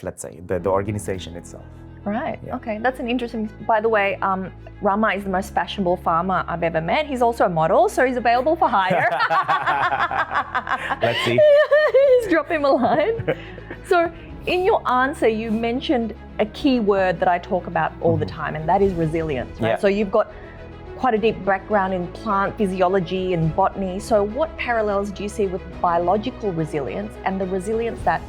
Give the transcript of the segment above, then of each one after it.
let's say, the organization itself. Right. Yeah. Okay. That's an interesting. By the way, Rama is the most fashionable farmer I've ever met. He's also a model, so he's available for hire. Let's see. Just drop him a line. So, in your answer, you mentioned a key word that I talk about all the time, and that is resilience. Right. Yeah. So you've got quite a deep background in plant physiology and botany. So, what parallels do you see with biological resilience and the resilience that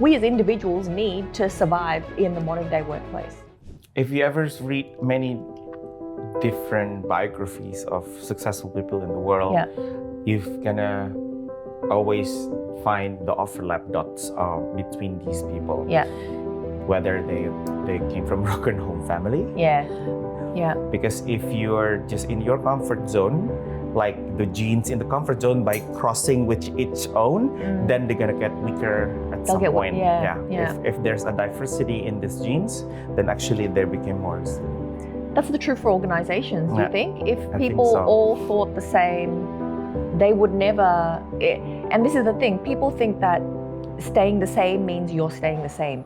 we as individuals need to survive in the modern day workplace? If you ever read many different biographies of successful people in the world, you're gonna always find the overlap dots between these people. Yeah. Whether they came from broken home family. Yeah. Yeah. Because if you're just in your comfort zone, like the genes in the comfort zone, by crossing with each own, then they're gonna get weaker at some point. If there's a diversity in these genes, then actually they became more resilient. That's the truth for organizations, do you think? If I people think so. all thought the same, they would never, and this is the thing, people think that staying the same means you're staying the same.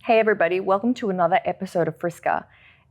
Hey everybody, welcome to another episode of Friska.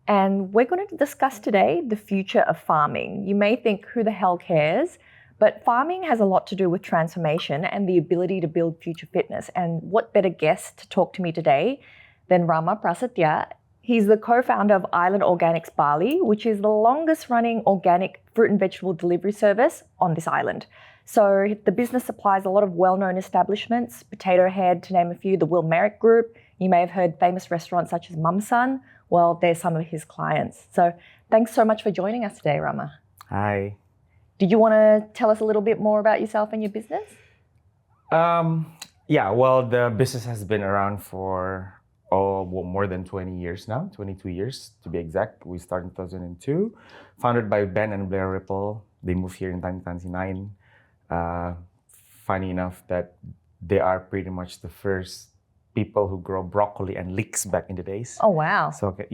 And we're going to discuss today the future of farming. You may think, who the hell cares? But farming has a lot to do with transformation and the ability to build future fitness. And what better guest to talk to me today than Rama Prasetya? He's the co-founder of Island Organics Bali, which is the longest running organic fruit and vegetable delivery service on this island. So the business supplies a lot of well-known establishments, Potato Head, to name a few, the Will Merrick Group. You may have heard famous restaurants such as Mumsan. Well, they're some of his clients. So thanks so much for joining us today, Rama. Hi. Did you want to tell us a little bit more about yourself and your business? Yeah, well, the business has been around for more than 20 years now, 22 years to be exact. We started in 2002, founded by Ben and Blair Ripple. They moved here in 1999. Funny enough that they are pretty much the first people who grow broccoli and leeks back in the days. Oh, wow. So can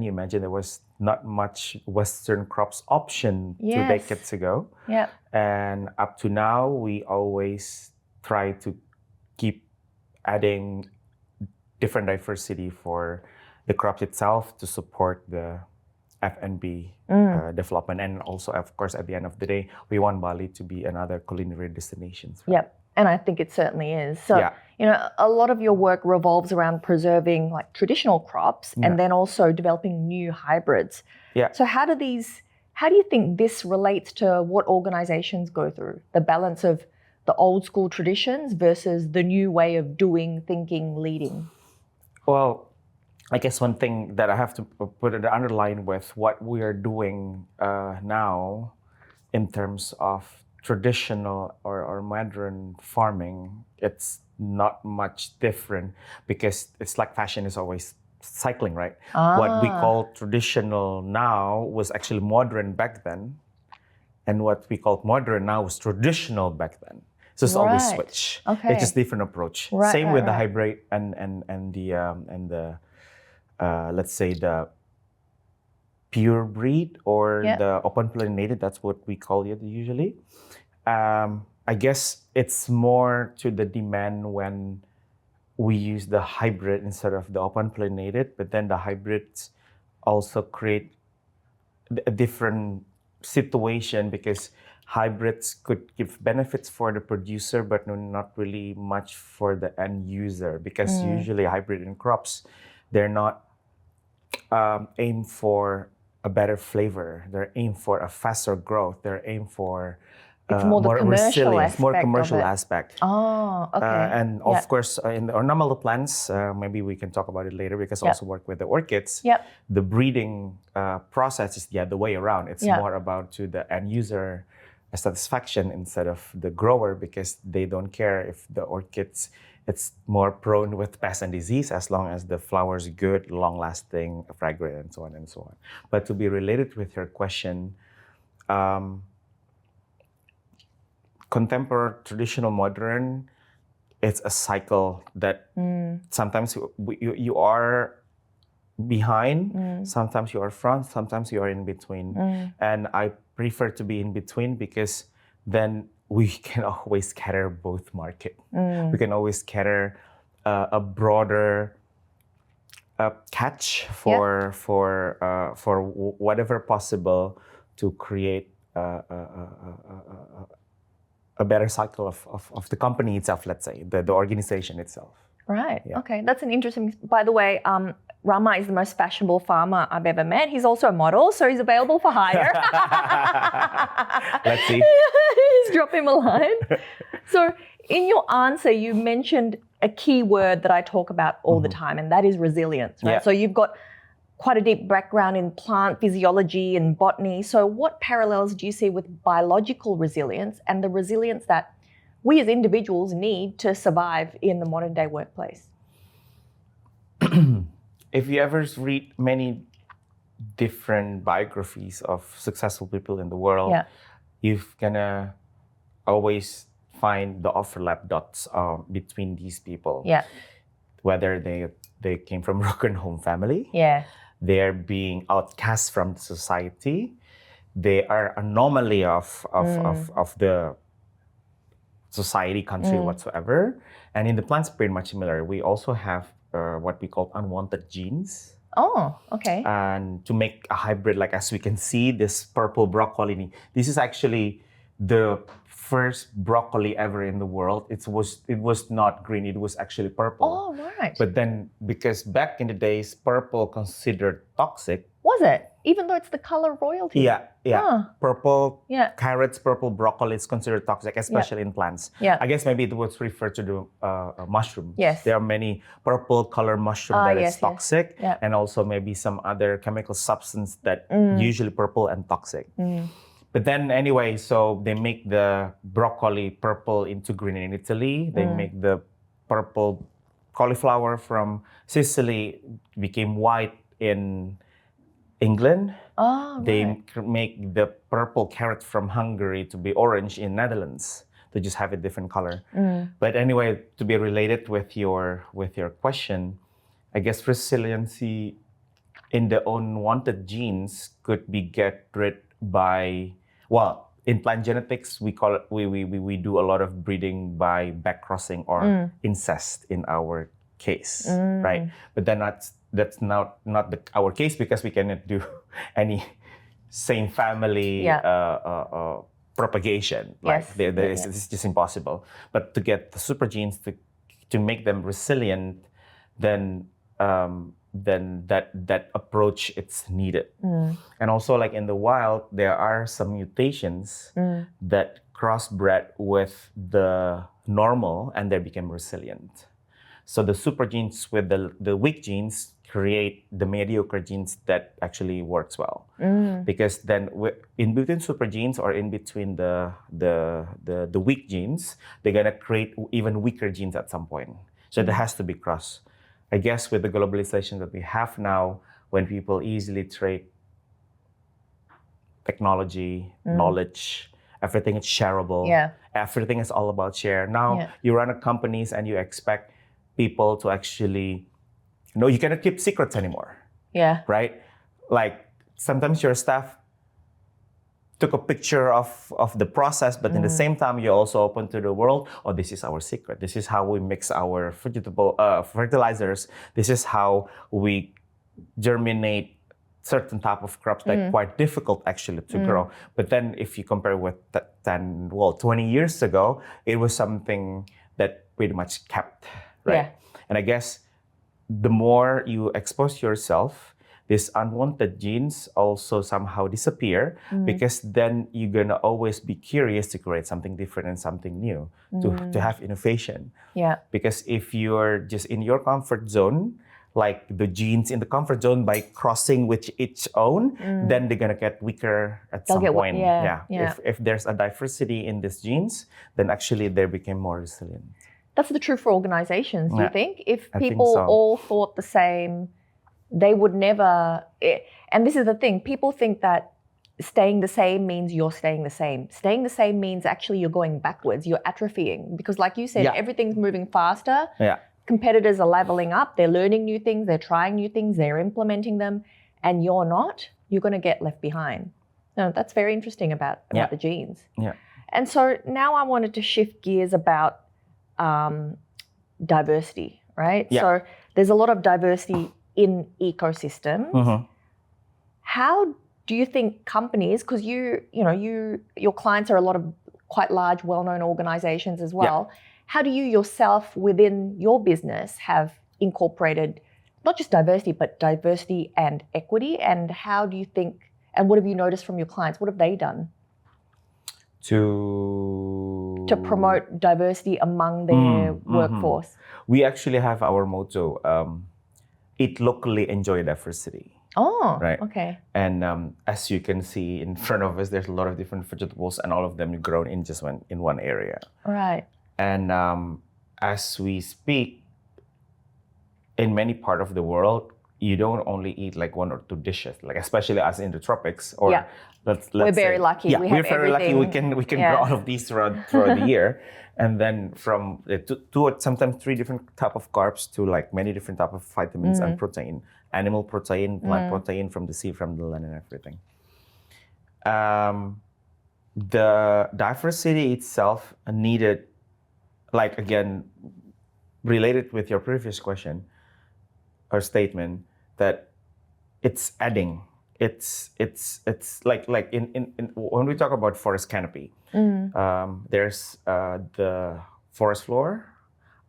you imagine there was not much Western crops option 2 decades ago. Yeah. And up to now, we always try to keep adding different diversity for the crops itself to support the F&B development. And also, of course, at the end of the day, we want Bali to be another culinary destination. Right? Yep. And I think it certainly is. So, a lot of your work revolves around preserving like traditional crops and then also developing new hybrids. Yeah. So how do you think this relates to what organizations go through? The balance of the old school traditions versus the new way of doing, thinking, leading? Well, I guess one thing that I have to put an underline with what we are doing now in terms of traditional or modern farming, it's not much different because it's like fashion is always cycling, right? What we call traditional now was actually modern back then, and what we call modern now was traditional back then. So it's always switch. Okay. It's just different approach. Same with the hybrid and the let's say the pure breed or the open pollinated. That's what we call it usually. I guess it's more to the demand when we use the hybrid instead of the open pollinated, but then the hybrids also create a different situation because hybrids could give benefits for the producer, but not really much for the end user because usually hybrid in crops, they're not aimed for a better flavor. They're aimed for a faster growth. They're aimed for it's more the commercial aspect. More commercial aspect. Oh, okay. And of course, in the ornamental plants, maybe we can talk about it later because I also work with the orchids. The breeding process is the other way around. It's more about to the end user satisfaction instead of the grower because they don't care if the orchids, it's more prone with pest and disease as long as the flowers good, long-lasting, fragrant, and so on and so on. But to be related with your question, contemporary, traditional, modern, it's a cycle that sometimes you are behind, sometimes you are front, sometimes you are in between. And I prefer to be in between because then we can always cater both market. We can always cater a broader catch for whatever possible to create a better cycle of the company itself, let's say, the organization itself. Right. Yeah. Okay. That's an interesting. By the way, Rama is the most fashionable farmer I've ever met. He's also a model, so he's available for hire. Let's see. Just drop him a line. So, in your answer, you mentioned a key word that I talk about all the time, and that is resilience. Right. Yeah. So you've got quite a deep background in plant physiology and botany. So, what parallels do you see with biological resilience and the resilience that we as individuals need to survive in the modern day workplace? If you ever read many different biographies of successful people in the world, you're gonna always find the overlap dots between these people. Yeah. Whether they came from broken home family, they're being outcast from society, they are anomaly of the society, country, whatsoever. And in the plants, pretty much similar. We also have what we call unwanted genes. Oh, okay. And to make a hybrid, like as we can see, this purple broccoli, this is actually the first broccoli ever in the world. It was not green, it was actually purple. Oh, right. But then, because back in the days, purple considered toxic. Was it? Even though it's the color royalty? Yeah. Huh. Purple carrots, purple broccoli is considered toxic, especially in plants. Yeah. I guess maybe it was referred to the mushroom. Yes. There are many purple color mushroom that is toxic, Yeah. and also maybe some other chemical substance that usually purple and toxic. But then anyway, so they make the broccoli purple into green in Italy. They make the purple cauliflower from Sicily became white in England. Oh, they right. make the purple carrot from Hungary to be orange in Netherlands, to just have a different color. But anyway, to be related with your question, I guess resiliency in the unwanted genes could be get rid by, well, in plant genetics we call it, we do a lot of breeding by backcrossing or incest in our case, right? But then that's not our case, because we cannot do any same family propagation. It's just impossible. But to get the super genes to make them resilient, then that approach it's needed. And also, like in the wild, there are some mutations that crossbred with the normal and they become resilient. So the super genes with the weak genes create the mediocre genes that actually works well. Because then in between super genes or in between the weak genes, they're gonna create even weaker genes at some point. So there has to be cross. I guess with the globalization that we have now, when people easily trade technology, knowledge, everything is shareable. Everything is all about share. Now you run a companies and you expect people to actually, you cannot keep secrets anymore. Right? Like sometimes your staff took a picture of the process, but in the same time, you're also open to the world. Oh, this is our secret. This is how we mix our fertilizers. This is how we germinate certain type of crops that are quite difficult actually to grow. But then if you compare with 20 years ago, it was something that pretty much kept, right? And I guess the more you expose yourself, these unwanted genes also somehow disappear, because then you're gonna always be curious to create something different and something new, to have innovation. Because if you're just in your comfort zone, like the genes in the comfort zone, by crossing with each own, then they're gonna get weaker at some point. If there's a diversity in these genes, then actually they become more resilient. That's the truth for organizations, do you think? If I people think so. all thought the same, they would never, and this is the thing, people think that staying the same means you're staying the same. Staying the same means actually you're going backwards, you're atrophying. Because like you said, everything's moving faster. competitors are leveling up, they're learning new things, they're trying new things, they're implementing them, and you're not, you're going to get left behind. No, that's very interesting about the genes. Yeah. And so now I wanted to shift gears about diversity, right? Yeah. So there's a lot of diversity in ecosystems. Mm-hmm. How do you think companies, because your clients are a lot of quite large, well-known organizations as well. Yeah. How do you yourself within your business have incorporated not just diversity, but diversity and equity? And how do you think, and what have you noticed from your clients? What have they done to promote diversity among their workforce? We actually have our motto, eat locally, enjoy diversity. Oh, right. Okay. And as you can see in front of us, there's a lot of different vegetables, and all of them grown in just in one area. Right. And as we speak, in many parts of the world, you don't only eat like 1 or 2 dishes, like especially as in the tropics. Or let's we're very say, lucky. Yeah, we we're have very everything. lucky. We can grow all of these throughout the year, and then from 2 or sometimes 3 different type of carbs to like many different type of vitamins and protein, animal protein, plant protein from the sea, from the land, and everything. The diversity itself needed, like again, related with your previous question or statement, that it's adding. It's like in when we talk about forest canopy, there's the forest floor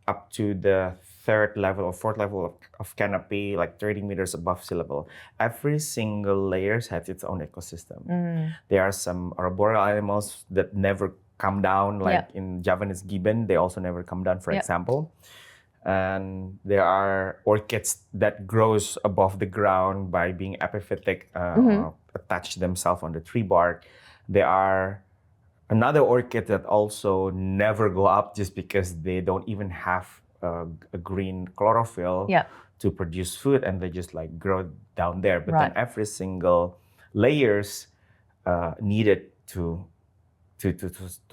up to the 3rd level or 4th level of canopy, like 30 meters above sea level. Every single layer has its own ecosystem. There are some arboreal animals that never come down, like in Javanese gibbon, they also never come down, for example. And there are orchids that grows above the ground by being epiphytic, attach themselves on the tree bark. There are another orchid that also never go up just because they don't even have a green chlorophyll to produce food, and they just like grow down there. But then every single layers needed to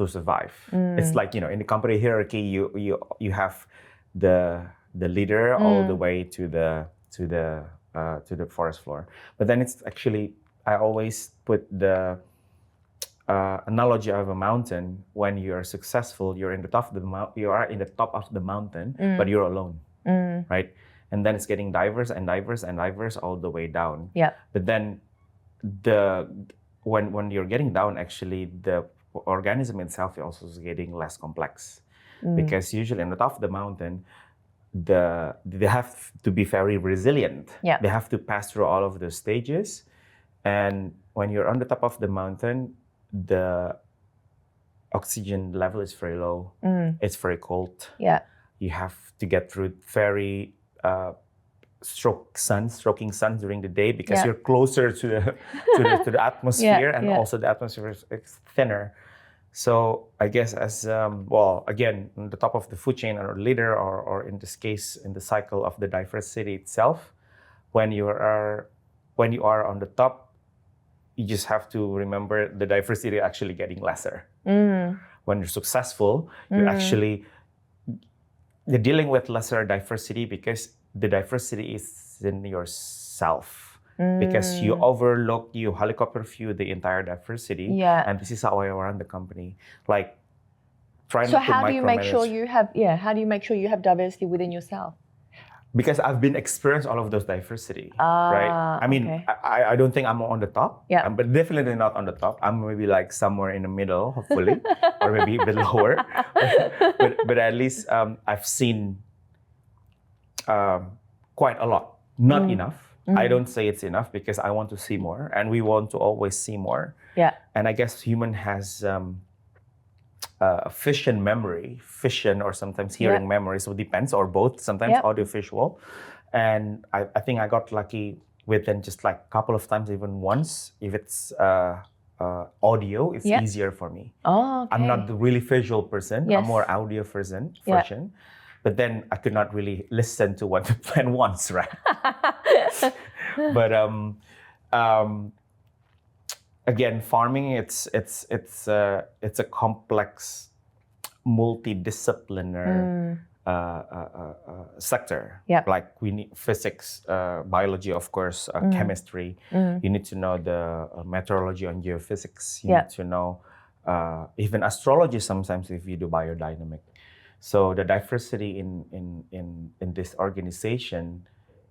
survive. It's like, in the company hierarchy, you have the leader all the way to the forest floor. But then it's actually, I always put the analogy of a mountain. When you are successful, you're in the top of the mountain, but you're alone, right? And then it's getting diverse and diverse and diverse all the way down. But then when you're getting down, actually the organism itself also is getting less complex, because usually in the top of the mountain, they have to be very resilient. They have to pass through all of those stages. And when you're on the top of the mountain, the oxygen level is very low. It's very cold. You have to get through very stroking sun during the day, because you're closer to the atmosphere, and also the atmosphere is thinner. So I guess as again, on the top of the food chain or leader, or in this case, in the cycle of the diversity itself, when you are on the top, you just have to remember the diversity actually getting lesser. When you're successful, you're dealing with lesser diversity, because the diversity is in yourself. Because you helicopter view the entire diversity. And this is how I run the company. Like, try not to micromanage. So how do you make sure you have diversity within yourself? Because I've been experienced all of those diversity, right? I mean, I don't think I'm on the top, but definitely not on the top. I'm maybe like somewhere in the middle, hopefully, or maybe a bit lower. But at least I've seen quite a lot, not enough. I don't say it's enough, because I want to see more, and we want to always see more. And I guess human has vision or sometimes hearing memory, so it depends, or both, sometimes audio visual. And I think I got lucky within just like a couple of times, even once. If it's audio, it's easier for me. I'm not the really visual person. I'm more audio version. But then I could not really listen to what the plan wants, right? But again, farming, it's a complex, multidisciplinary sector. Yep. Like we need physics, biology, of course, chemistry. You need to know the meteorology on geophysics. You need to know even astrology sometimes if you do biodynamic. So the diversity in this organization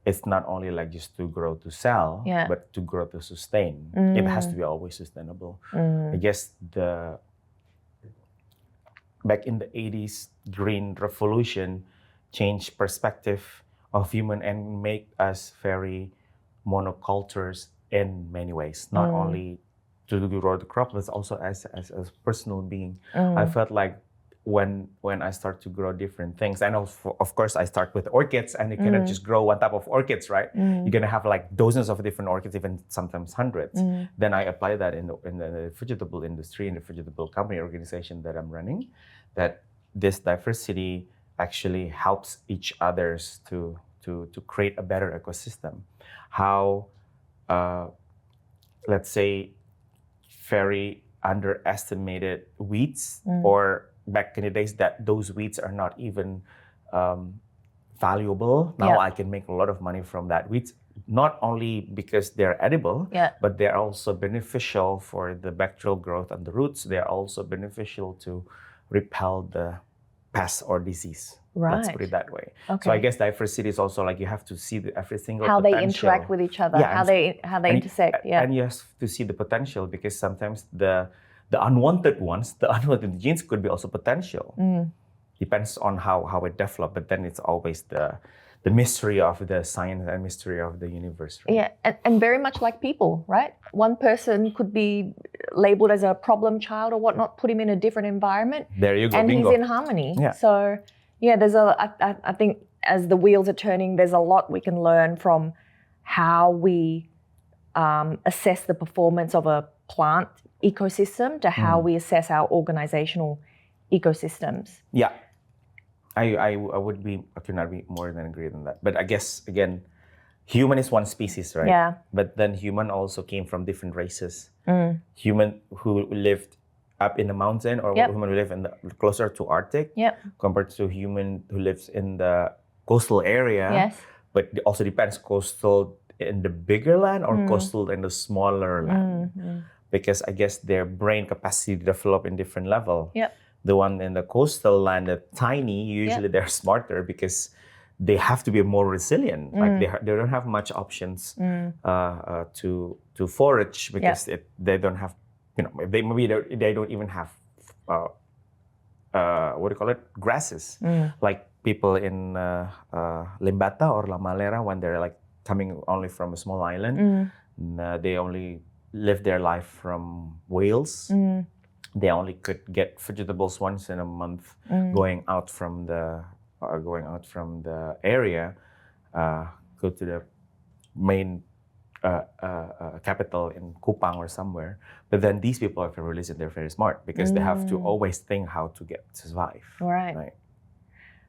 is not only like just to grow to sell, but to grow to sustain. It has to be always sustainable. I guess back in the 80s, Green Revolution changed perspective of human and make us very monocultures in many ways. Not only to grow the crop, but also as a personal being. I felt like when I start to grow different things, and of course I start with orchids, and you cannot just grow one type of orchids, right? You're gonna have like dozens of different orchids, even sometimes hundreds. Then I apply that in the vegetable industry, in the vegetable company organization that I'm running, that this diversity actually helps each others to create a better ecosystem. How let's say very underestimated weeds, or back in the days that those weeds are not even valuable. Now I can make a lot of money from that weeds, not only because they're edible, but they're also beneficial for the bacterial growth on the roots. They're also beneficial to repel the pest or disease. Let's put it that way. So I guess diversity is also like you have to see every single how potential. they interact with each other, how they intersect. And you have to see the potential, because sometimes the unwanted ones, the unwanted genes could be also potential. Depends on how it develops, but then it's always the mystery of the science and mystery of the universe. Right? Yeah, and very much like people, right? One person could be labeled as a problem child or whatnot, put him in a different environment. There you go, and bingo. He's in harmony. Yeah. So yeah, I think as the wheels are turning, there's a lot we can learn from how we assess the performance of a plant ecosystem to how we assess our organizational ecosystems. Yeah. I could not be more than agree than that. But I guess, again, human is one species, right? Yeah. But then human also came from different races. Human who lived up in the mountain, or human who live closer to Arctic, compared to human who lives in the coastal area. Yes. But it also depends, coastal in the bigger land or coastal in the smaller land. Because I guess their brain capacity develop in different level. The one in the coastal land, the tiny, usually they're smarter because they have to be more resilient. Like they don't have much options to forage, because they don't have, they don't even have what do you call it, grasses. Like people in Limbata or La Malera, when they're like coming only from a small island, they only live their life from whales. They only could get vegetables once in a month, going out from the area, go to the main capital in Kupang or somewhere. But then these people are very resilient, they're very smart, because they have to always think how to survive. Right.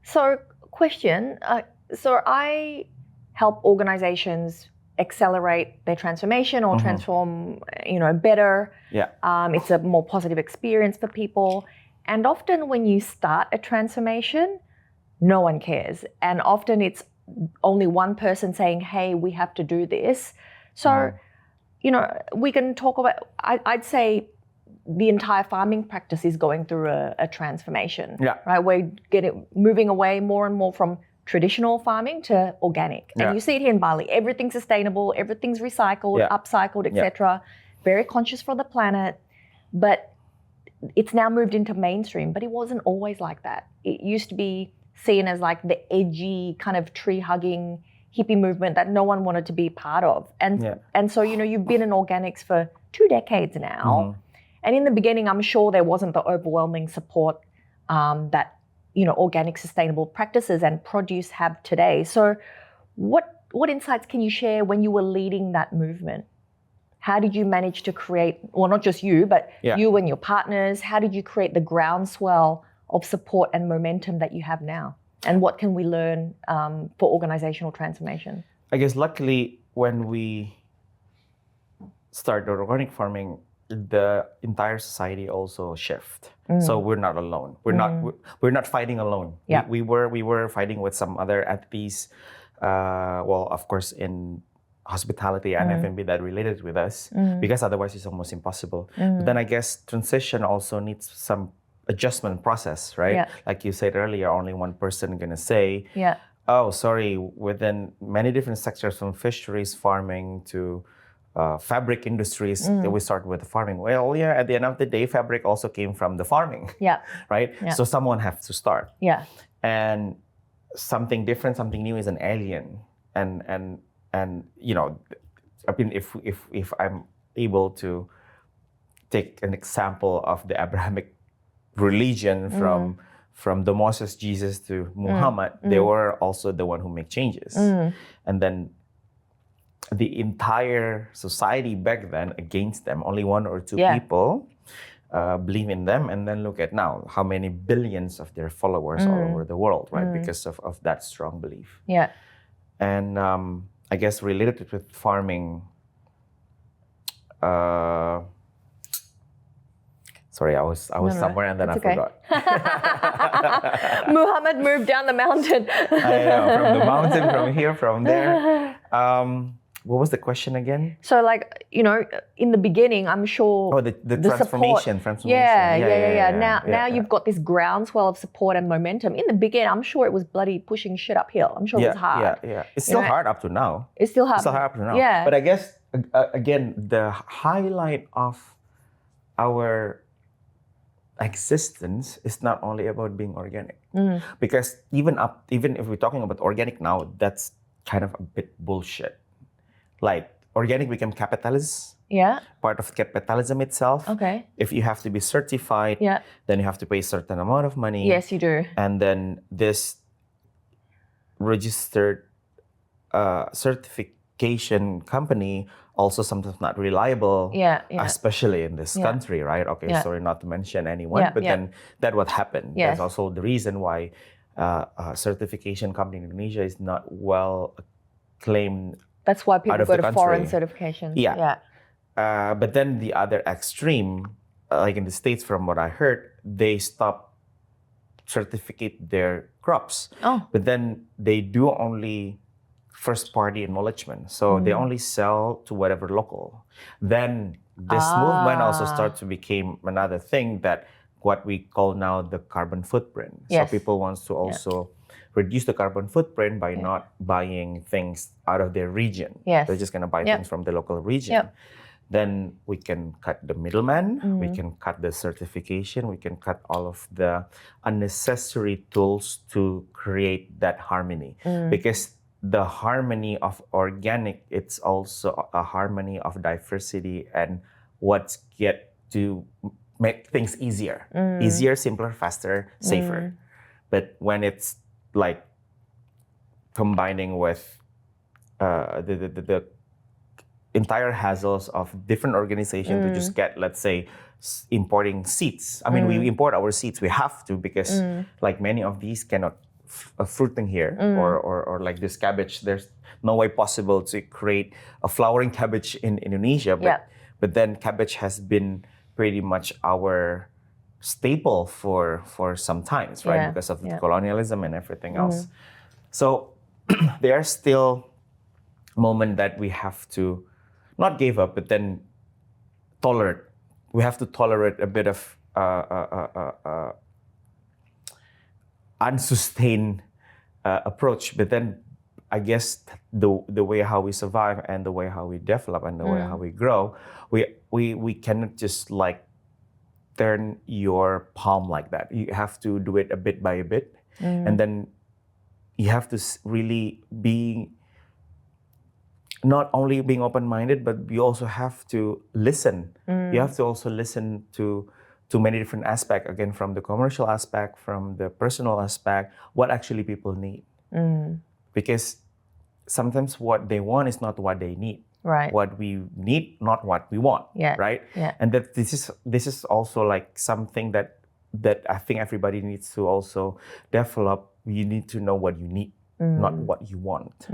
So question, so I help organizations accelerate their transformation or transform, better. It's a more positive experience for people. And often when you start a transformation, no one cares. And often it's only one person saying, hey, we have to do this. So, we can talk about, I'd say the entire farming practice is going through a transformation. Right? We're moving away more and more from traditional farming to organic. And you see it here in Bali. Everything's sustainable, everything's recycled, upcycled, etc. Very conscious for the planet. But it's now moved into mainstream. But it wasn't always like that. It used to be seen as like the edgy kind of tree-hugging hippie movement that no one wanted to be part of. And so, you've been in organics for 2 decades now. And in the beginning, I'm sure there wasn't the overwhelming support that organic sustainable practices and produce have today. So what insights can you share when you were leading that movement? How did you manage to create, well, not just you, but you and your partners, how did you create the groundswell of support and momentum that you have now? And what can we learn for organizational transformation? I guess luckily when we started organic farming, the entire society also shift. So we're not alone. We're not fighting alone. Yeah. We were fighting with some other entities. Well, of course, in hospitality and F&B that related with us, because otherwise it's almost impossible. But then I guess transition also needs some adjustment process, right? Yeah. Like you said earlier, only one person gonna say, Yeah. oh, sorry, within many different sectors, from fisheries, farming to fabric industries, that we start with farming. Well, yeah, at the end of the day, fabric also came from the farming, Yeah. right? Yeah. So someone has to start. Yeah. And something different, something new is an alien. And you know, I mean, if I'm able to take an example of the Abrahamic religion from the Moses, Jesus to Muhammad, they were also the one who make changes. And then the entire society back then against them, only one or two people believe in them. And then look at now, how many billions of their followers all over the world, right? Because of that strong belief. Yeah. And I guess related with farming, sorry, I was somewhere and then I forgot. Muhammad moved down the mountain. I know, from the mountain, from here, from there. What was the question again? So, like, you know, in the beginning, I'm sure. Oh, the transformation. Yeah. Now you've got this groundswell of support and momentum. In the beginning, I'm sure it was bloody pushing shit uphill. I'm sure it was hard. Yeah. It's still hard up to now. It's still hard. Up to now. Yeah. But I guess, again, the highlight of our existence is not only about being organic. Because even if we're talking about organic now, that's kind of a bit bullshit. Like, organic became capitalist. Yeah. Part of capitalism itself. Okay. If you have to be certified, then you have to pay a certain amount of money. Yes, you do. And then this registered certification company also sometimes not reliable. Yeah. Especially in this country, right? Okay, sorry not to mention anyone, but then that what happened. Yes. That's also the reason why a certification company in Indonesia is not well claimed. That's why people go to foreign country. certifications. Yeah. But then the other extreme, like in the States, from what I heard, they stop certificate their crops. Oh. But then they do only first party acknowledgement. So they only sell to whatever local. Then this movement also starts to become another thing, that what we call now the carbon footprint. Yes. So people wants to also reduce the carbon footprint by not buying things out of their region. Yes. They're just going to buy things from the local region. Then we can cut the middleman, we can cut the certification, we can cut all of the unnecessary tools to create that harmony. Because the harmony of organic, it's also a harmony of diversity and what's get to make things easier. Easier, simpler, faster, safer. But when it's like combining with the entire hassles of different organizations to just get, let's say, importing seeds. I mean, we import our seeds. We have to, because like many of these cannot fruiting here, or like this cabbage, there's no way possible to create a flowering cabbage in Indonesia. But then cabbage has been pretty much our staple for some times, right? Because of the colonialism and everything else. So there are still moments that we have to not give up, but then tolerate. We have to tolerate a bit of unsustained approach. But then I guess the way how we survive and the way how we develop and the way how we grow, we cannot just like turn your palm like that. You have to do it a bit by a bit. And then you have to really be not only being open-minded, but you also have to listen. You have to also listen to many different aspects, again, from the commercial aspect, from the personal aspect, what actually people need. Because sometimes what they want is not what they need. Right. What we need, not what we want. Right. And that this is also like something that I think everybody needs to also develop. You need to know what you need, not what you want.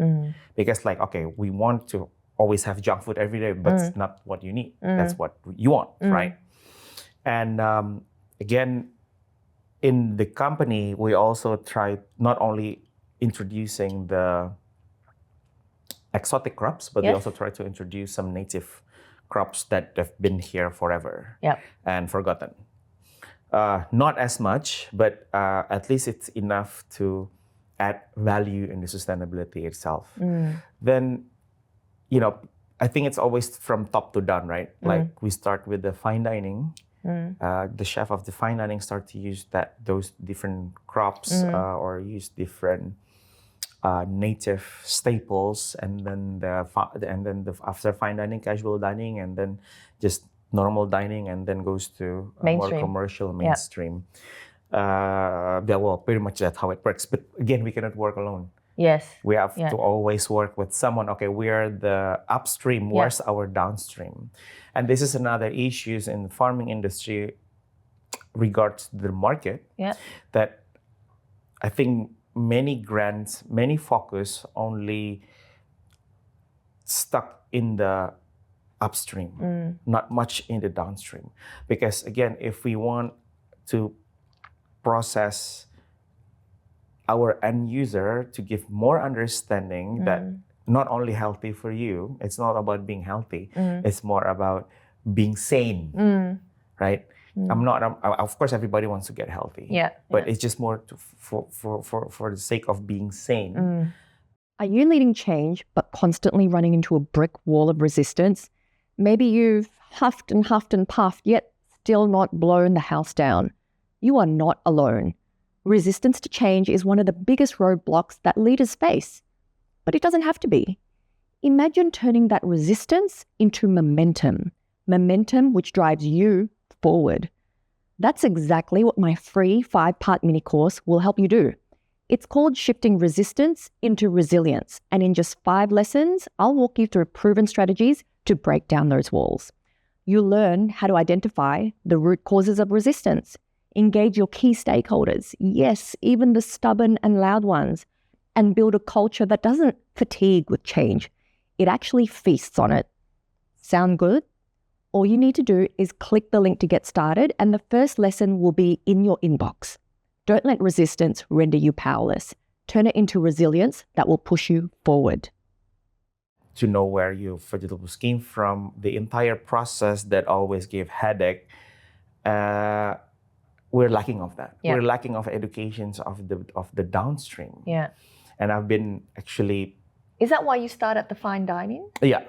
Because like, okay, we want to always have junk food every day, but it's not what you need. That's what you want, right? And again, in the company, we also try not only introducing the exotic crops, but we also try to introduce some native crops that have been here forever and forgotten. Not as much, but at least it's enough to add value in the sustainability itself. Then, I think it's always from top to down, right? Like we start with the fine dining. The chef of the fine dining start to use those different crops or use different native staples, and then after fine dining, casual dining, and then just normal dining, and then goes to more commercial mainstream. Pretty much that's how it works. But again, we cannot work alone. Yes. We have to always work with someone. Okay, we are the upstream. Where's our downstream? And this is another issue in the farming industry regards to the market. That I think many grants, many focus only stuck in the upstream, not much in the downstream. Because again, if we want to process our end user to give more understanding that not only healthy for you, it's not about being healthy, it's more about being sane, right? Of course, everybody wants to get healthy, but it's just more for the sake of being sane. Are you leading change but constantly running into a brick wall of resistance? Maybe you've huffed and puffed, yet still not blown the house down. You are not alone. Resistance to change is one of the biggest roadblocks that leaders face, but it doesn't have to be. Imagine turning that resistance into momentum which drives you forward. That's exactly what my free 5-part mini course will help you do. It's called Shifting Resistance into Resilience, and in just 5 lessons, I'll walk you through proven strategies to break down those walls. You'll learn how to identify the root causes of resistance, engage your key stakeholders, yes, even the stubborn and loud ones, and build a culture that doesn't fatigue with change. It actually feasts on it. Sound good? All you need to do is click the link to get started, and the first lesson will be in your inbox. Don't let resistance render you powerless. Turn it into resilience that will push you forward. To know where your vegetables came from, the entire process that always gave headache, we're lacking of that. We're lacking of educations of the downstream. And I've been actually... Is that why you start at the fine dining? Yeah.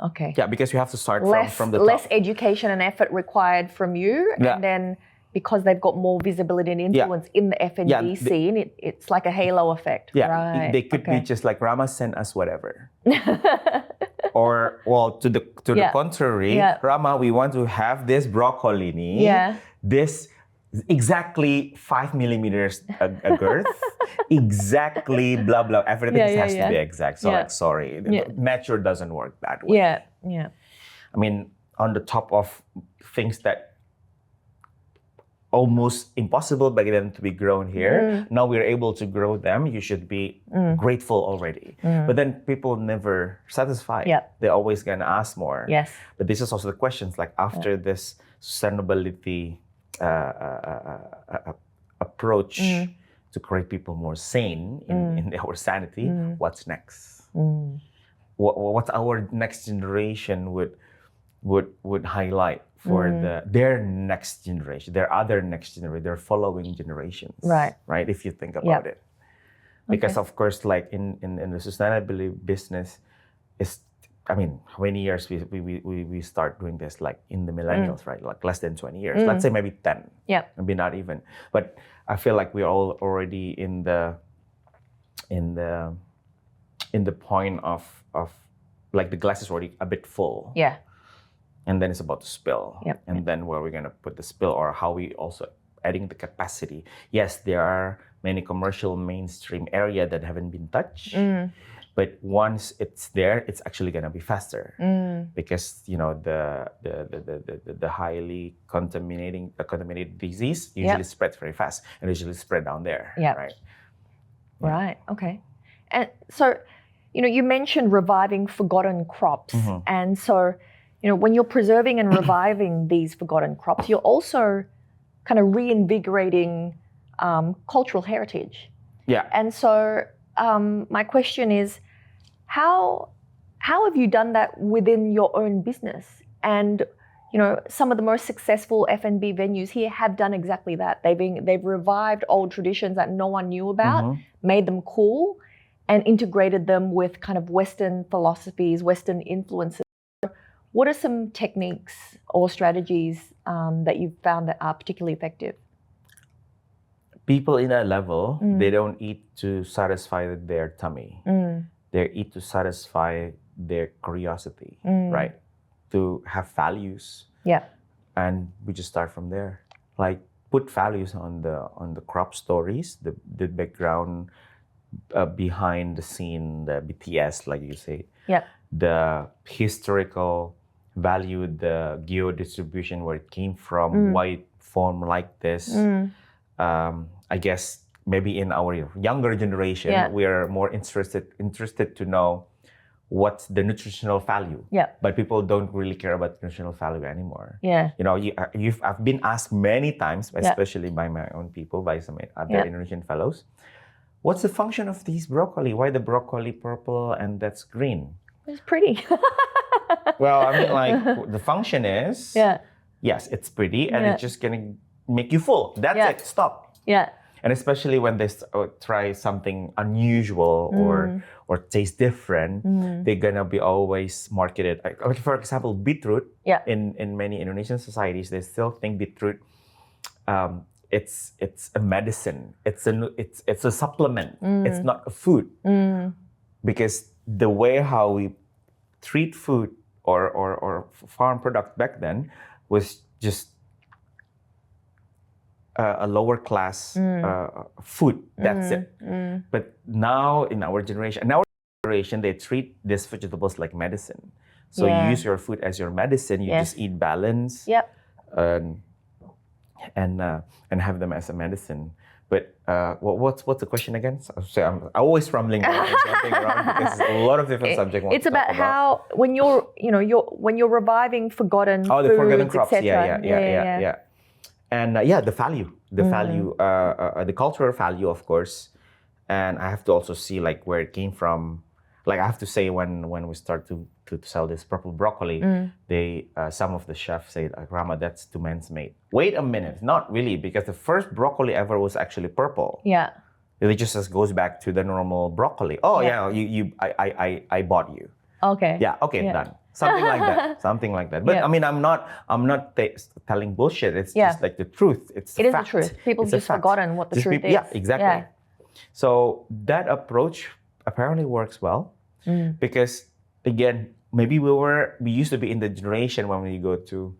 Okay. Yeah, because you have to start from the top. Less education and effort required from you, and then because they've got more visibility and influence in the F&B scene, it's like a halo effect. Yeah, right. They could be just like, Rama, send us whatever. Or, to the contrary, Rama, we want to have this broccoli, this exactly 5 millimeters a girth, exactly blah blah. Everything has to be exact. So sorry, nature doesn't work that way. I mean, on the top of things that almost impossible back then to be grown here, now we're able to grow them. You should be grateful already. But then people never satisfied. They're always gonna ask more. But this is also the questions, like after this sustainability approach to create people more sane in our sanity, what's next? What's our next generation would highlight for their next generation, their other next generation, their following generations, right? If you think about it, because of course, like in the sustainability business, how many years we start doing this, like in the millennials, right? Like less than 20 years. Let's say maybe 10. Maybe not even. But I feel like we're all already in the point of like the glass is already a bit full. And then it's about to spill. And then where we're gonna put the spill, or how we also adding the capacity. Yes, there are many commercial mainstream area that haven't been touched. But once it's there, it's actually gonna be faster because the highly contaminated disease usually spreads very fast and usually spread down there. Right. Right. Okay. And so you mentioned reviving forgotten crops. And so, when you're preserving and reviving these forgotten crops, you're also kind of reinvigorating cultural heritage. Yeah. And so my question is, how have you done that within your own business? And some of the most successful F&B venues here have done exactly that. They've revived old traditions that no one knew about, made them cool, and integrated them with kind of Western philosophies, Western influences. What are some techniques or strategies that you've found that are particularly effective? People in that level, they don't eat to satisfy their tummy. They eat to satisfy their curiosity, right? To have values. Yeah. And we just start from there. Like put values on the crop stories, the background behind the scene, the BTS, like you say. Yeah. The historical value, the geodistribution, where it came from, why it formed like this. I guess maybe in our younger generation, we are more interested to know what's the nutritional value. Yeah. But people don't really care about nutritional value anymore. Yeah. I've been asked many times, especially by my own people, by some other Indonesian fellows, what's the function of these broccoli? Why the broccoli purple and that's green? It's pretty. Well, I mean, like the function is, yes, it's pretty and it's just gonna make you full. That's it. Stop. Yeah. And especially when they try something unusual or taste different, they're gonna be always marketed. Like for example, beetroot. In many Indonesian societies, they still think beetroot. It's a medicine. It's a supplement. It's not a food. Because the way how we treat food or farm product back then was just a lower class food. That's it. But now in our generation, they treat these vegetables like medicine. So you use your food as your medicine. You just eat balance. And have them as a medicine. But what's the question again? So I'm always rambling around because there's a lot of different subjects. It's about how when you're reviving forgotten foods, the forgotten crops. Yeah. And the value, the cultural value, of course. And I have to also see like where it came from. Like I have to say when we start to sell this purple broccoli, they some of the chefs say, like, Rama, that's too man's made. Wait a minute, not really, because the first broccoli ever was actually purple. Yeah. It just goes back to the normal broccoli. Oh I bought you. Okay. Yeah. Okay. Done. Something like that. Something like that. But I mean, I'm not telling bullshit. It's just like the truth. It is the truth. People just forgotten what the truth is. Yeah. Exactly. Yeah. So that approach apparently works well because again, maybe we used to be in the generation when we go to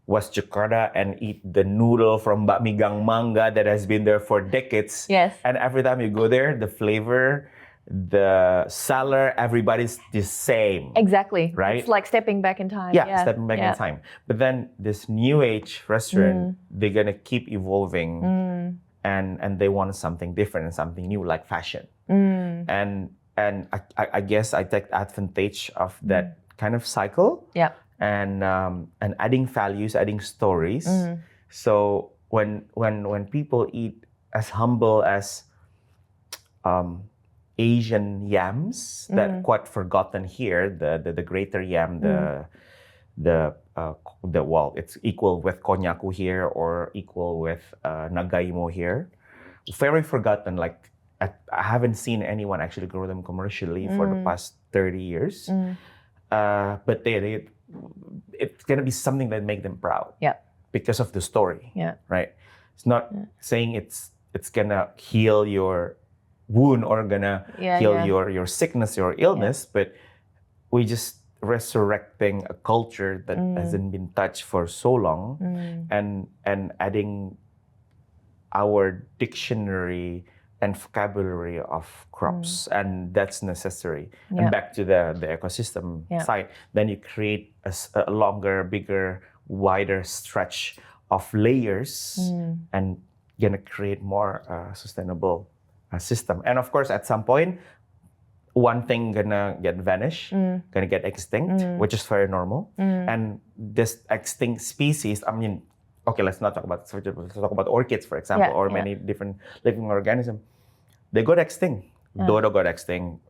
West Jakarta and eat the noodle from bakmi gang mangga that has been there for decades. Yes. And every time you go there, the flavor, the seller, everybody's the same. Exactly. Right? It's like stepping back in time. Yeah, stepping back in time. But then this new age restaurant, they're gonna keep evolving and they want something different and something new, like fashion. And I guess I take advantage of that kind of cycle. Yeah. And adding values, adding stories. So when people eat as humble as Asian yams that quite forgotten here, the greater yam, it's equal with konyaku here or equal with nagaimo here. Very forgotten. Like I haven't seen anyone actually grow them commercially for the past 30 years. But it's gonna be something that make them proud. Yeah. Because of the story. Yeah. Right. It's not saying it's gonna heal your wound or gonna heal your sickness, your illness, but we just resurrecting a culture that hasn't been touched for so long and adding our dictionary and vocabulary of crops, and that's necessary. And back to the ecosystem side, then you create a longer, bigger, wider stretch of layers and gonna create more sustainable system. And of course, at some point, one thing gonna get vanish, gonna get extinct, which is very normal. And this extinct species, I mean, okay, let's not talk about, let's talk about orchids, for example, or many different living organisms. They got extinct. Dodo got extinct.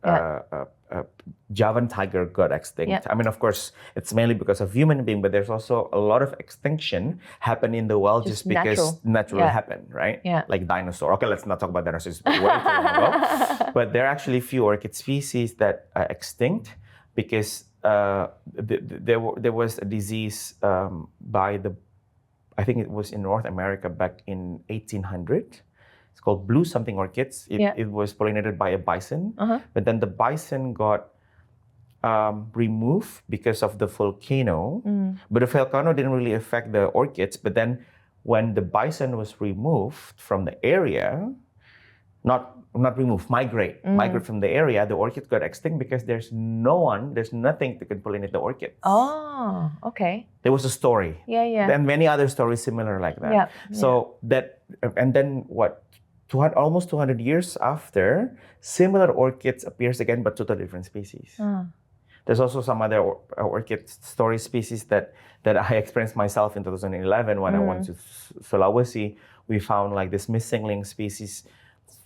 Javan tiger got extinct. I mean, of course, it's mainly because of human being, but there's also a lot of extinction happen in the world just because naturally happened, right? Like dinosaur. Okay, let's not talk about dinosaurs. Way too long ago. But there are actually few orchid species that are extinct because there was a disease by I think it was in North America back in 1800. It's called blue something orchids. It was pollinated by a bison, but then the bison got removed because of the volcano. But the volcano didn't really affect the orchids. But then when the bison was removed from the area, not removed, migrate from the area, the orchid got extinct because there's nothing that can pollinate the orchids. Oh, okay. There was a story. And many other stories similar like that. So that, and then what? Almost 200 years after, similar orchids appears again, but totally different species. There's also some other orchid story species that I experienced myself in 2011 when I went to Sulawesi. We found like this missing link species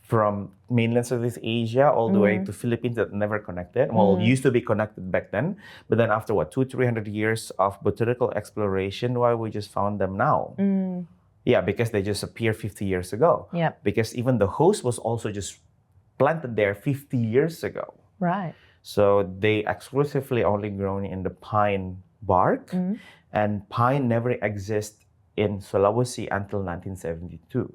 from mainland Southeast Asia all the way to Philippines that never connected. Well, used to be connected back then, but then after 200-300 years of botanical exploration, why we just found them now? Yeah, because they just appeared 50 years ago. Because even the host was also just planted there 50 years ago. Right. So they exclusively only grown in the pine bark, and pine never existed in Sulawesi until 1972.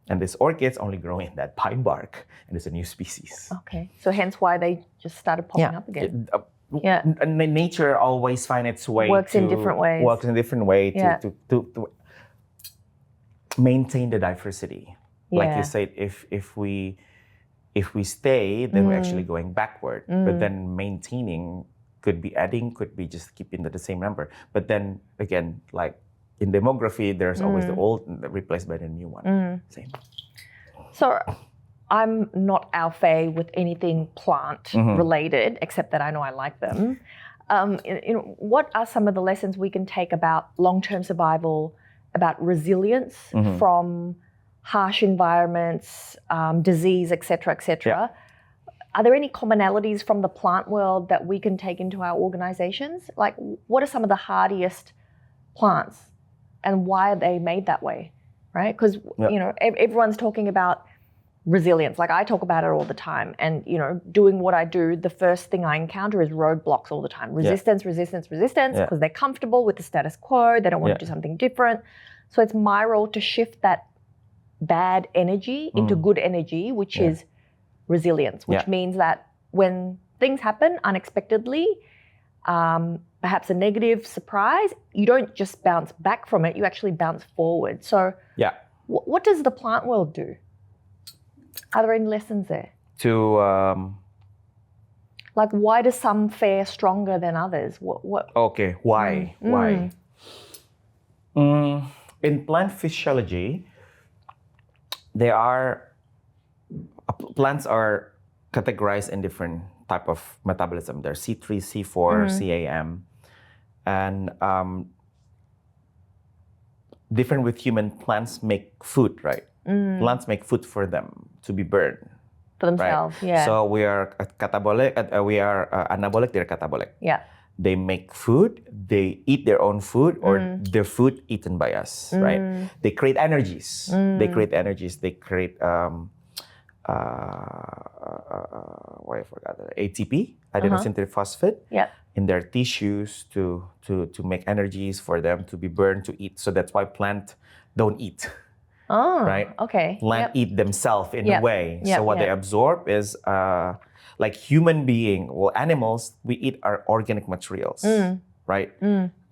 And these orchids only grow in that pine bark, and it's a new species. Okay, so hence why they just started popping up again. And nature always finds its way. Works in different ways to maintain the diversity. Like you said, if we stay, then we're actually going backward. But then maintaining could be adding, could be just keeping the same number. But then again, like in demography, there's always the old replaced by the new one. Same. So I'm not au fait with anything plant related, except that I know I like them. What are some of the lessons we can take about long-term survival, about resilience from harsh environments, disease, et cetera, Are there any commonalities from the plant world that we can take into our organizations? Like, what are some of the hardiest plants and why are they made that way, right? Because, everyone's talking about resilience. Like I talk about it all the time. And, doing what I do, the first thing I encounter is roadblocks all the time. Resistance, because they're comfortable with the status quo. They don't want to do something different. So it's my role to shift that bad energy into good energy, which is resilience, which means that when things happen unexpectedly, perhaps a negative surprise, you don't just bounce back from it, you actually bounce forward. So what does the plant world do? Are there any lessons there? Like, why do some fare stronger than others? What? Okay, why? Why? In plant physiology, plants are categorized in different type of metabolism. There's C3, C4, CAM, and different with human. Plants make food, right? Plants make food for them to be burned. For themselves, right? So we are catabolic. We are anabolic. They're catabolic. They make food. They eat their own food, or their food eaten by us, right? They create energies. They create I forgot ATP, adenosine triphosphate, in their tissues to make energies for them to be burned to eat. So that's why plants don't eat. Right? Okay. Plants eat themselves in a way. So what they absorb is like human being, animals, we eat our organic materials, right?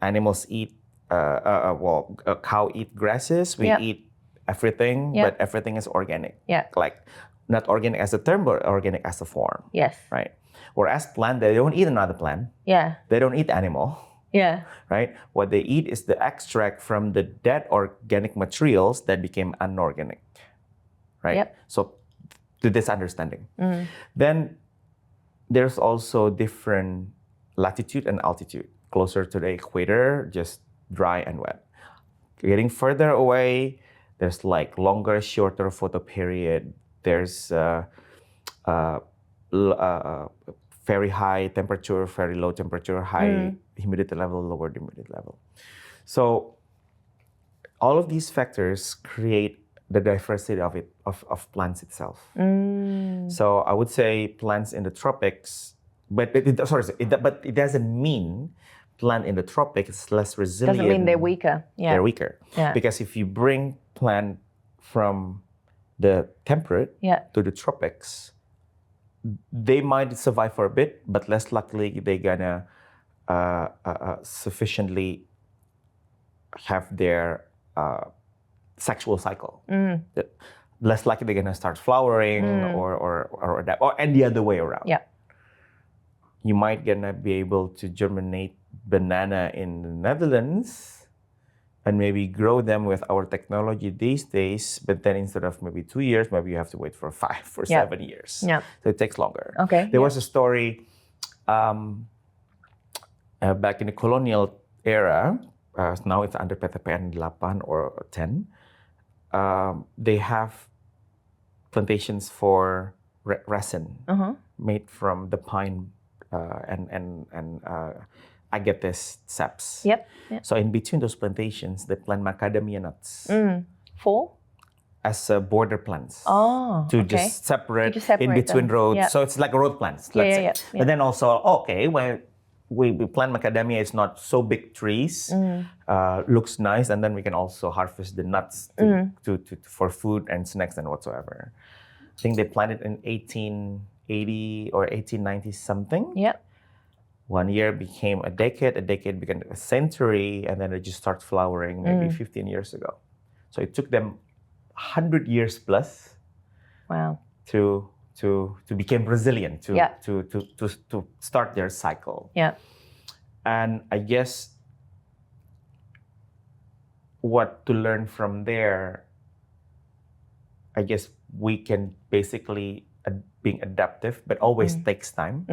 Animals eat, a cow eat grasses, we eat everything, but everything is organic. Like, not organic as a term, but organic as a form. Right? Whereas plant, they don't eat another plant. They don't eat animal. Right? What they eat is the extract from the dead organic materials that became unorganic. Right? So, to this understanding. Then, there's also different latitude and altitude. Closer to the equator, just dry and wet. Getting further away, there's like longer, shorter photo period. There's uh, very high temperature, very low temperature, high humidity level, lower humidity level. So all of these factors create the diversity of plants itself. So I would say plants in the tropics, but it doesn't mean plant in the tropics is less resilient. Doesn't mean they're weaker. Yeah. They're weaker. Yeah. Because if you bring plant from the temperate to the tropics, they might survive for a bit, but less likely they're gonna sufficiently have their sexual cycle. Less likely they're gonna start flowering or adapt, and the other way around. Yeah. You might gonna be able to germinate banana in the Netherlands and maybe grow them with our technology these days, but then instead of maybe 2 years, maybe you have to wait for 5 or 7 years. Yeah. So it takes longer. Okay. There was a story back in the colonial era, now it's under PTPN 8 or 10, they have plantations for resin made from the pine and agathis saps. Yep. So in between those plantations, they plant macadamia nuts For? as border plants To just separate separate in between them. roads. Yep. So it's like road plants, let's say. Yeah. But then also, when we plant macadamia, it's not so big trees, looks nice, and then we can also harvest the nuts for food and snacks and whatsoever. I think they planted in 1880 or 1890 something. Yep. 1 year became a decade became a century, and then it just started flowering maybe 15 years ago. So it took them 100 years plus Wow. to become resilient, to start their cycle. Yeah. And I guess what to learn from there, I guess we can basically being adaptive, but always takes time.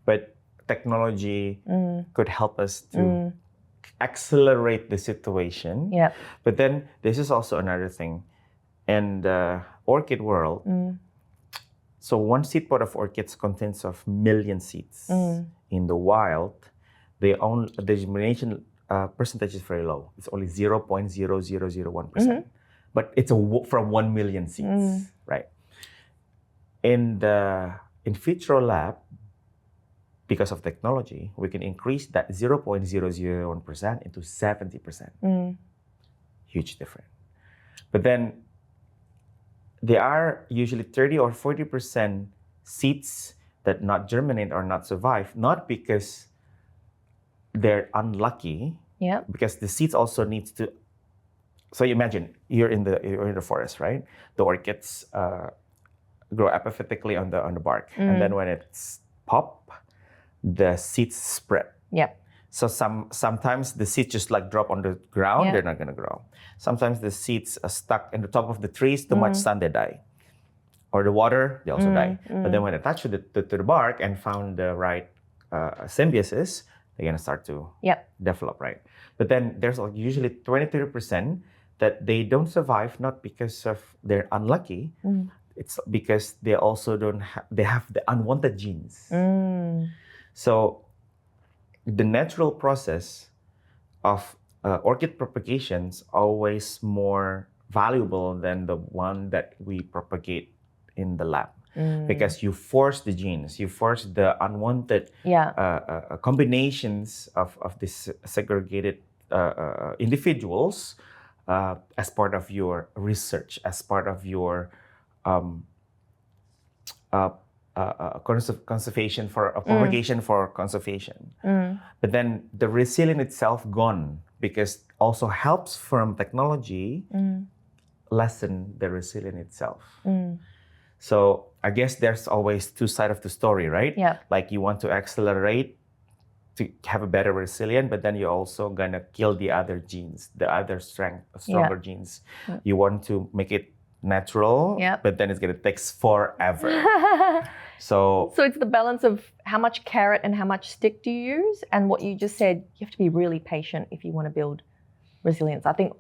But technology could help us to accelerate the situation. Yeah. But then this is also another thing. In the orchid world, so one seed pod of orchids contains of million seeds. In the wild, the germination percentage is very low. It's only 0.0001%. But it's from 1 million seeds, right? In the in vitro lab, because of technology, we can increase that 0.001% into 70%. Huge difference. But then there are usually 30 or 40% seeds that not germinate or not survive, not because they're unlucky, because the seeds also needs to. So you imagine you're in the forest, right? The orchids grow epiphytically on the bark, and then when it's pop, the seeds spread. Yep. So sometimes the seeds just like drop on the ground, they're not gonna grow. Sometimes the seeds are stuck in the top of the trees, too much sun, they die. Or the water, they also die. But then when they touch to the bark and found the right symbiosis, they're gonna start to develop, right? But then there's usually 20-30% that they don't survive, not because of they're unlucky, it's because they also they have the unwanted genes. So the natural process of orchid propagation is always more valuable than the one that we propagate in the lab. Because you force the genes, you force the unwanted combinations of these segregated individuals as part of your research, as part of your conservation for propagation for conservation. But then the resilient itself gone, because also helps from technology lessen the resilient itself. So I guess there's always two sides of the story, right? Yeah. Like you want to accelerate to have a better resilient, but then you're also gonna kill the other genes, the other stronger genes. You want to make it natural, Yep. but then it's going to take forever. So it's the balance of how much carrot and how much stick do you use, and what you just said, you have to be really patient if you want to build resilience. I think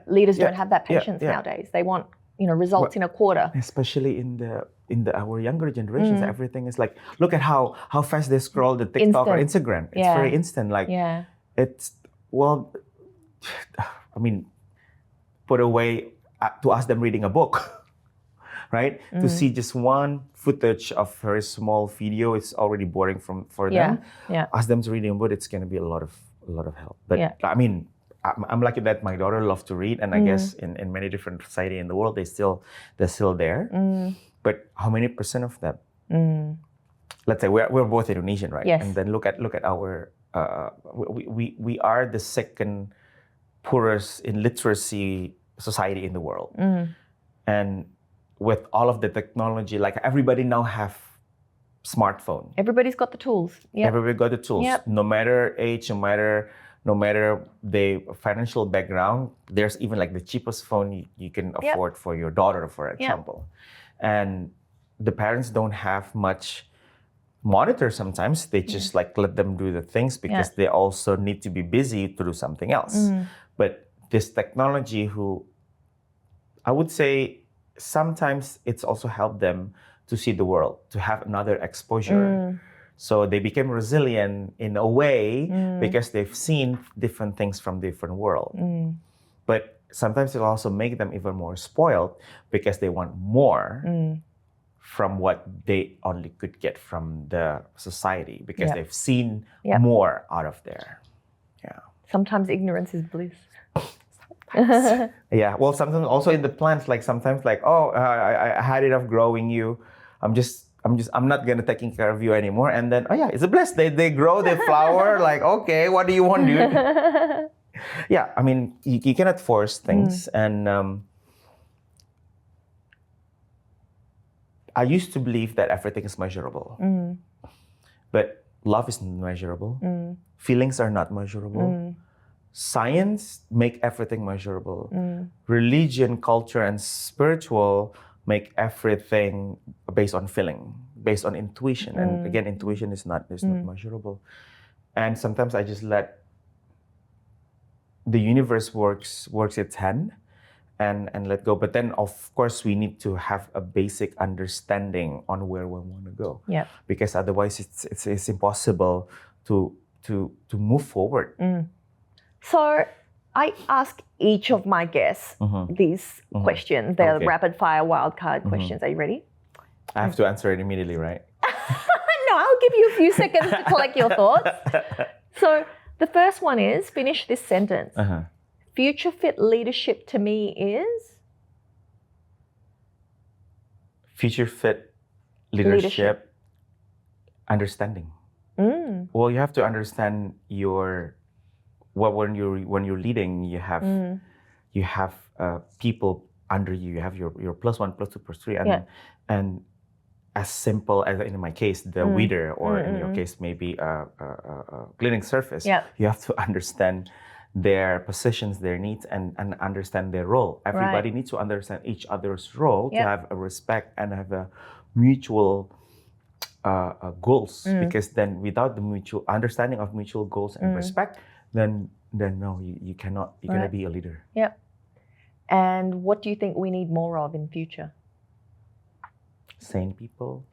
leaders don't have that patience nowadays. They want results in a quarter. Especially in our younger generations, everything is like, look at how fast they scroll the TikTok or Instagram. It's very instant. Like it's I mean, put away to ask them reading a book. Right? To see just one footage of a very small video, it's already boring for them. Ask them to read a book, it's going to be a lot of help. But I mean, I'm lucky that my daughter loves to read, and I guess in many different society in the world, they're still there. But how many percent of them? Let's say we're both Indonesian, right? Yes. And then look at our we are the second poorest in literacy society in the world, and with all of the technology, like everybody now have smartphone. Everybody's got the tools. Everybody got the tools. No matter age, no matter the financial background, there's even like the cheapest phone you can afford for your daughter, for example. And the parents don't have much monitor sometimes. They just like let them do the things because they also need to be busy to do something else. But this technology, I would say, sometimes it's also helped them to see the world, to have another exposure. So they became resilient in a way because they've seen different things from different world. But sometimes it'll also make them even more spoiled because they want more from what they only could get from the society because they've seen more out of there. Sometimes ignorance is bliss. Well, sometimes also in the plants, like sometimes like, I had enough growing you. I'm not gonna taking care of you anymore. And then, it's a bliss. They grow, they flower. Like, okay, what do you want, dude? I mean, you cannot force things. And I used to believe that everything is measurable, but love is measurable. Feelings are not measurable. Science make everything measurable. Religion, culture, and spiritual make everything based on feeling, based on intuition. And again, intuition is not measurable. And sometimes I just let the universe works its hand and let go. But then, of course, we need to have a basic understanding on where we want to go. Because otherwise, it's impossible to move forward. So I ask each of my guests these questions. They're rapid fire wildcard questions. Are you ready? I have to answer it immediately, right? No, I'll give you a few seconds to collect your thoughts. So the first one is, finish this sentence. Future fit leadership to me is? Future fit leadership. Understanding. Well, you have to understand when you're leading, you have people under you. You have your +1, +2, +3, and as simple as in my case, the weeder, or in your case, maybe a cleaning surface. You have to understand their positions, their needs, and understand their role. Everybody needs to understand each other's role to have a respect and have a mutual goals. Because then, without the mutual understanding of mutual goals and respect, then no, you cannot. You're gonna be a leader. And what do you think we need more of in future? Sane people.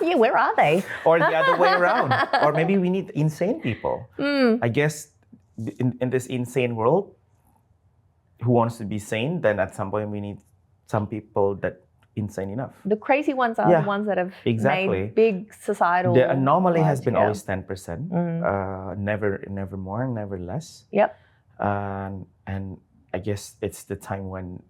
Where are they? Or the other way around. Or maybe we need insane people. I guess in this insane world, who wants to be sane, then at some point we need some people that insane enough. The crazy ones are the ones that have made big societal. The anomaly has been always 10%. Never more, never less. And I guess it's the time when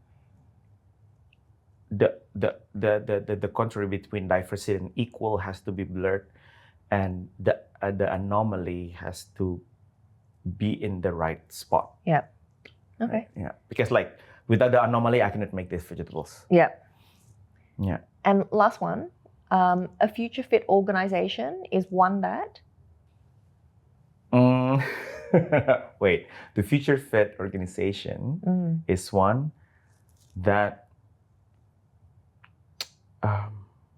the contrary between diversity and equal has to be blurred, and the anomaly has to be in the right spot. Okay. Because like without the anomaly, I cannot make these vegetables. And last one, a future fit organization is one that? Wait, the future fit organization is one that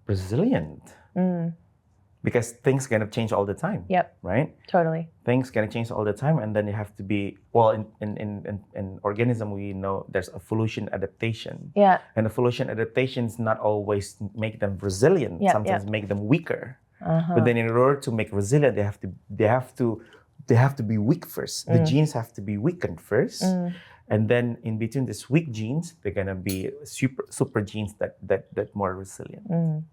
resilient. Because things gonna change all the time. Yep. Right? Totally. Things gonna change all the time, and then you have to be in organism we know there's evolution adaptation. Yeah. And evolution adaptations not always make them resilient. Sometimes make them weaker. But then in order to make resilient, they have to be weak first. The genes have to be weakened first. And then in between these weak genes, they're gonna be super genes that more resilient.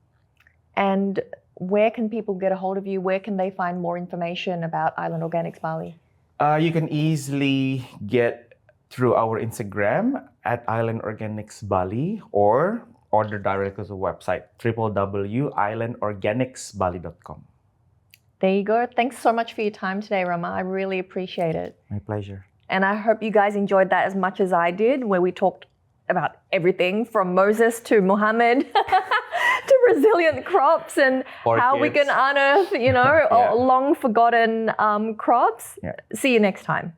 And where can people get a hold of you? Where can they find more information about Island Organics Bali? You can easily get through our Instagram at Island Organics Bali, or order directly to the website www.islandorganicsbali.com. There you go. Thanks so much for your time today, Rama. I really appreciate it. My pleasure. And I hope you guys enjoyed that as much as I did, where we talked about everything from Moses to Muhammad to resilient crops and how we can unearth, long forgotten crops. See you next time.